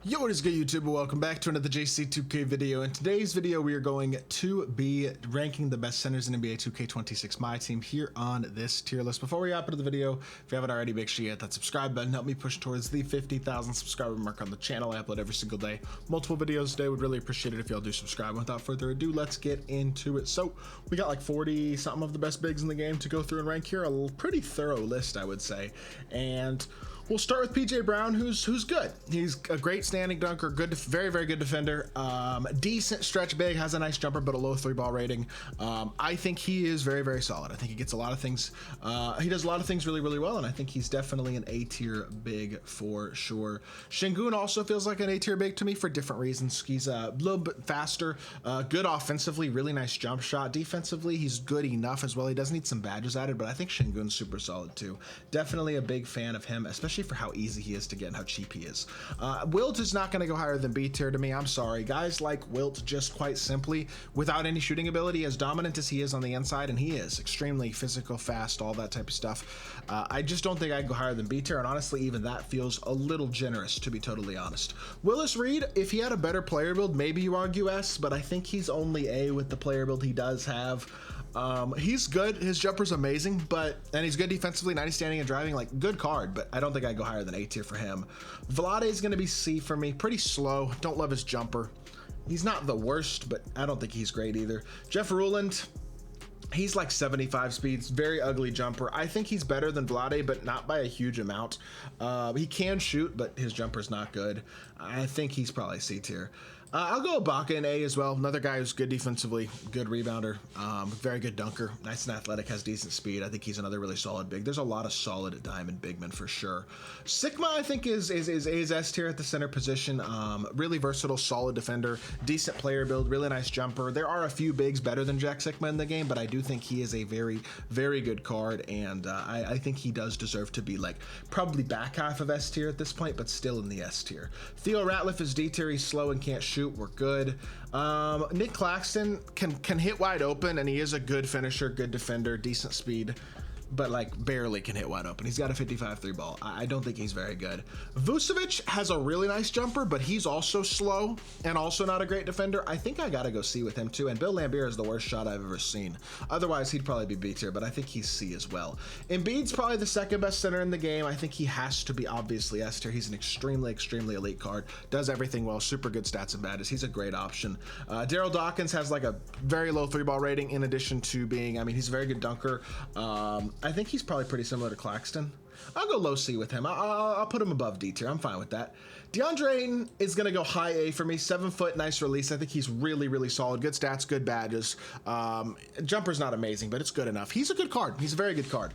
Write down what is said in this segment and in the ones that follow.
Yo, what is good, YouTube? Welcome back to another JC2K video. In today's video, we are going to be ranking the best centers in NBA 2K26 My Team here on this tier list. Before we hop into the video, if you haven't already, make sure you hit that subscribe button. Help me push towards the 50,000 subscriber mark on the channel. I upload every single day, multiple videos a day. Would really appreciate it if y'all do subscribe. Without further ado, let's get into it. So we got like 40 something of the best bigs in the game to go through and rank here. A pretty thorough list, I would say. And we'll start with PJ Brown, who's good. He's a great standing dunker, good, very good defender, decent stretch big, has a nice jumper, but a low 3-ball rating. I think he is very solid. I think he gets a lot of things. He does a lot of things really well, and I think he's definitely an A-tier big for sure. Şengün also feels like an A-tier big to me for different reasons. He's a little bit faster, good offensively, really nice jump shot. Defensively, he's good enough as well. He does need some badges added, but I think Şengün's super solid too. Definitely a big fan of him, especially for how easy he is to get and how cheap he is. Wilt is not going to go higher than B tier to me. I'm sorry. Guys like Wilt, just quite simply, without any shooting ability, as dominant as he is on the inside, and he is extremely physical, fast, all that type of stuff, I just don't think I'd go higher than B tier, and honestly, even that feels a little generous, to be totally honest. Willis Reed, if he had a better player build, maybe you argue S, but I think he's only A with the player build he does have. He's good. His jumper's amazing, and he's good defensively, 90 standing and driving, like good card, but I don't think I'd go higher than A tier for him. Vlade is going to be C for me. Pretty slow. Don't love his jumper. He's not the worst, but I don't think he's great either. Jeff Ruland, he's like 75 speeds, very ugly jumper. I think he's better than Vlade, but not by a huge amount. He can shoot, but his jumper's not good. I think he's probably C tier. I'll go Ibaka in A as well. Another guy who's good defensively, good rebounder, very good dunker, nice and athletic, has decent speed. I think he's another really solid big. There's a lot of solid diamond big men for sure. Sigma, I think, is S tier at the center position. Really versatile, solid defender, decent player build, really nice jumper. There are a few bigs better than Jack Sigma in the game, but I do think he is a very good card, and I think he does deserve to be like probably back half of S tier at this point, but still in the S tier. Theo Ratliff is D tier. He's slow and can't shoot. We're good. Nick Claxton can hit wide open, and he is a good finisher, good defender, decent speed, but like barely can hit wide open. He's got a 55 3-ball. I don't think he's very good. Vucevic has a really nice jumper, but he's also slow and also not a great defender. I think I gotta go C with him too, and Bill Laimbeer is the worst shot I've ever seen. Otherwise, he'd probably be B tier, but I think he's C as well. Embiid's probably the second best center in the game. I think he has to be obviously S tier. He's an extremely elite card, does everything well, super good stats and badges. He's a great option. Daryl Dawkins has like a very low 3-ball rating in addition to being, I mean, he's a very good dunker. I think he's probably pretty similar to Claxton. I'll go low C with him. I'll put him above D tier. I'm fine with that. DeAndre Ayton is going to go high A for me. 7 foot, nice release. I think he's really solid. Good stats, good badges. Jumper's not amazing, but it's good enough. He's a good card. He's a very good card.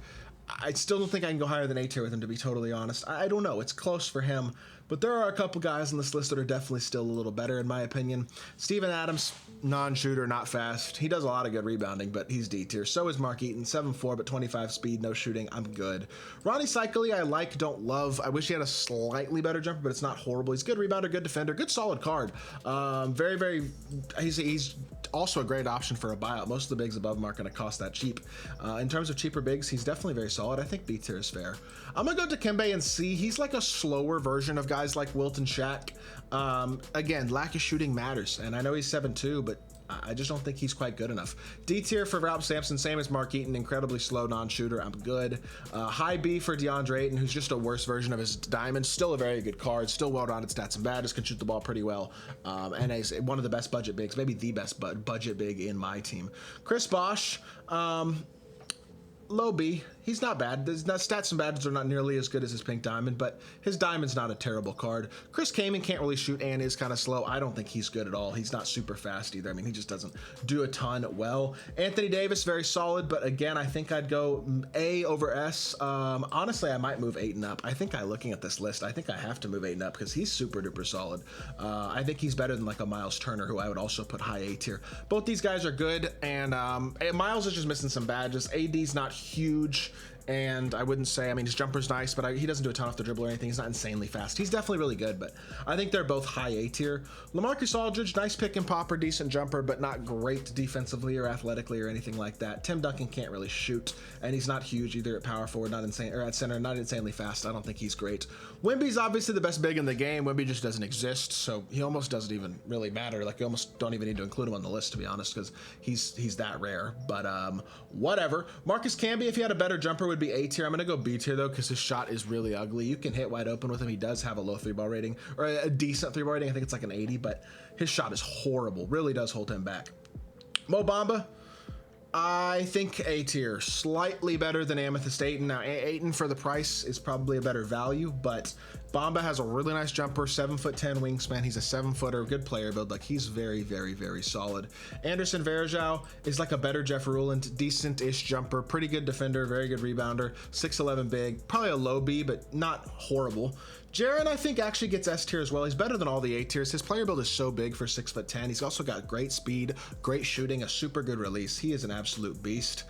I still don't think I can go higher than A tier with him, to be totally honest. I don't know. It's close for him, but there are a couple guys on this list that are definitely still a little better, in my opinion. Steven Adams, non-shooter, not fast. He does a lot of good rebounding, but he's D tier. So is Mark Eaton, 7'4", but 25 speed, no shooting. I'm good. Ronnie Cycli, I like, don't love. I wish he had a slightly better jumper, but it's not horrible. He's good rebounder, good defender, good solid card. He's also a great option for a buyout. Most of the bigs above him aren't going to cost that cheap. In terms of cheaper bigs, he's definitely very solid. I think B tier is fair. I'm going to go Dikembe and C. He's like a slower version of guys like Wilt and Shaq. Again, lack of shooting matters, and I know he's 7'2", but I just don't think he's quite good enough. D tier for Rob Sampson, same as Mark Eaton, incredibly slow non-shooter. I'm good. High B for DeAndre Ayton, who's just a worse version of his diamond. Still a very good card, still well-rounded stats and badges, can shoot the ball pretty well, and is one of the best budget bigs, maybe the best budget big in my team. Chris Bosh, low B. He's not bad. His stats and badges are not nearly as good as his pink diamond, but his diamond's not a terrible card. Chris Kaman can't really shoot and is kind of slow. I don't think he's good at all. He's not super fast either. I mean, he just doesn't do a ton well. Anthony Davis, very solid, but again, I think I'd go A over S. Honestly, I might move Ayton up. I think looking at this list, I think I have to move Ayton up because he's super duper solid. I think he's better than like a Miles Turner, who I would also put high A tier. Both these guys are good, and Miles is just missing some badges. AD's not huge, And I wouldn't say, I mean, his jumper's nice, but he doesn't do a ton off the dribble or anything. He's not insanely fast. He's definitely really good, but I think they're both high A tier. LaMarcus Aldridge, nice pick and popper, decent jumper, but not great defensively or athletically or anything like that. Tim Duncan can't really shoot, and he's not huge either at power forward, not insane, or at center, not insanely fast. I don't think he's great. Wemby's obviously the best big in the game. Wemby just doesn't exist, so he almost doesn't even really matter. Like, you almost don't even need to include him on the list, to be honest, because he's that rare. But whatever. Marcus Camby, if he had a better jumper, would be A tier. I'm gonna go B tier though, because his shot is really ugly. You can hit wide open with him. He does have a low 3-ball rating, or a decent 3-ball rating. I think it's like an 80, but his shot is horrible. Really does hold him back. Mo Bamba, I think A tier, slightly better than Amethyst Ayton. Now, Ayton for the price is probably a better value, but Bamba has a really nice jumper, 7'10" wingspan. He's a 7-footer, good player build. Like, he's very, very, very solid. Anderson Varejao is like a better Jeff Ruland, decent-ish jumper, pretty good defender, very good rebounder, 6'11" big, probably a low B, but not horrible. Jaren, I think, actually gets S tier as well. He's better than all the A tiers. His player build is so big for 6'10". He's also got great speed, great shooting, a super good release. He is an absolute beast.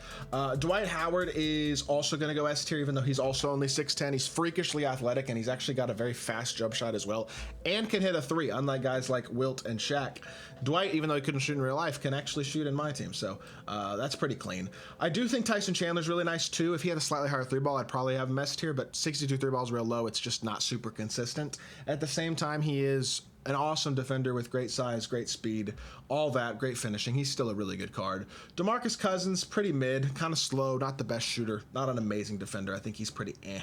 Dwight Howard is also going to go S tier, even though he's also only 6'10". He's freakishly athletic, and he's actually got a very fast jump shot as well, and can hit a 3, unlike guys like Wilt and Shaq. Dwight, even though he couldn't shoot in real life, can actually shoot in my team, so that's pretty clean. I do think Tyson Chandler's really nice too. If he had a slightly higher 3-ball, I'd probably have him S tier, but 62 3-ball is real low. It's just not super consistent. At the same time, he is an awesome defender with great size, great speed, all that, great finishing. He's still a really good card. DeMarcus Cousins, pretty mid, kind of slow, not the best shooter, not an amazing defender. I think he's pretty eh.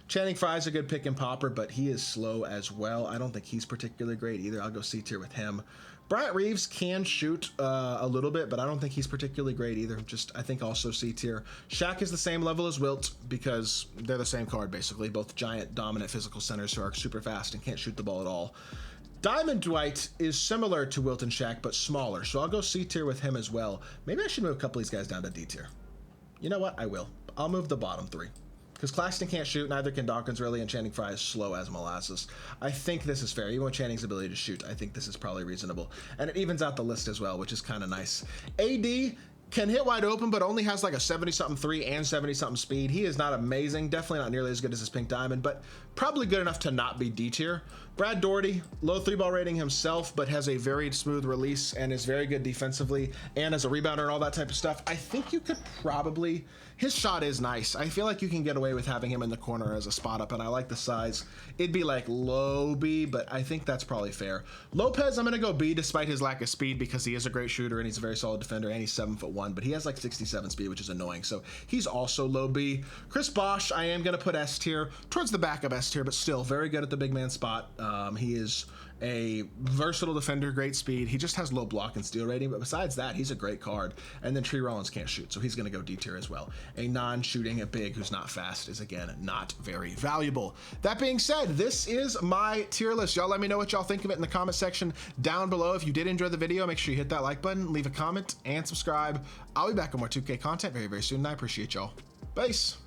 Channing Frye's a good pick and popper, but he is slow as well. I don't think he's particularly great either. I'll go C tier with him. Bryant Reeves can shoot a little bit, but I don't think he's particularly great either. Just, I think, also C tier. Shaq is the same level as Wilt because they're the same card, basically. Both giant, dominant physical centers who are super fast and can't shoot the ball at all. Diamond Dwight is similar to Wilt and Shaq, but smaller, so I'll go C tier with him as well. Maybe I should move a couple of these guys down to D tier. You know what? I will. I'll move the bottom 3. Because Claxton can't shoot, neither can Dawkins really, and Channing Frye is slow as molasses. I think this is fair. Even with Channing's ability to shoot, I think this is probably reasonable. And it evens out the list as well, which is kind of nice. AD can hit wide open, but only has like a 70-something 3 and 70-something speed. He is not amazing, definitely not nearly as good as his Pink Diamond, but probably good enough to not be D tier. Brad Daugherty, low 3-ball rating himself, but has a very smooth release and is very good defensively and as a rebounder and all that type of stuff. I think you could probably, his shot is nice. I feel like you can get away with having him in the corner as a spot up, and I like the size. It'd be like low B, but I think that's probably fair. Lopez, I'm gonna go B despite his lack of speed because he is a great shooter and he's a very solid defender and he's 7'1", but he has like 67 speed, which is annoying. So he's also low B. Chris Bosh, I am gonna put S tier, towards the back of S tier, but still very good at the big man spot. He is a versatile defender, great speed. He just has low block and steal rating, but besides that, he's a great card. And then Tree Rollins can't shoot, so he's going to go D tier as well. A non-shooting, a big who's not fast is, again, not very valuable. That being said, this is my tier list. Y'all let me know what y'all think of it in the comment section down below. If you did enjoy the video, make sure you hit that like button, leave a comment, and subscribe. I'll be back with more 2K content very, very soon, and I appreciate y'all. Peace.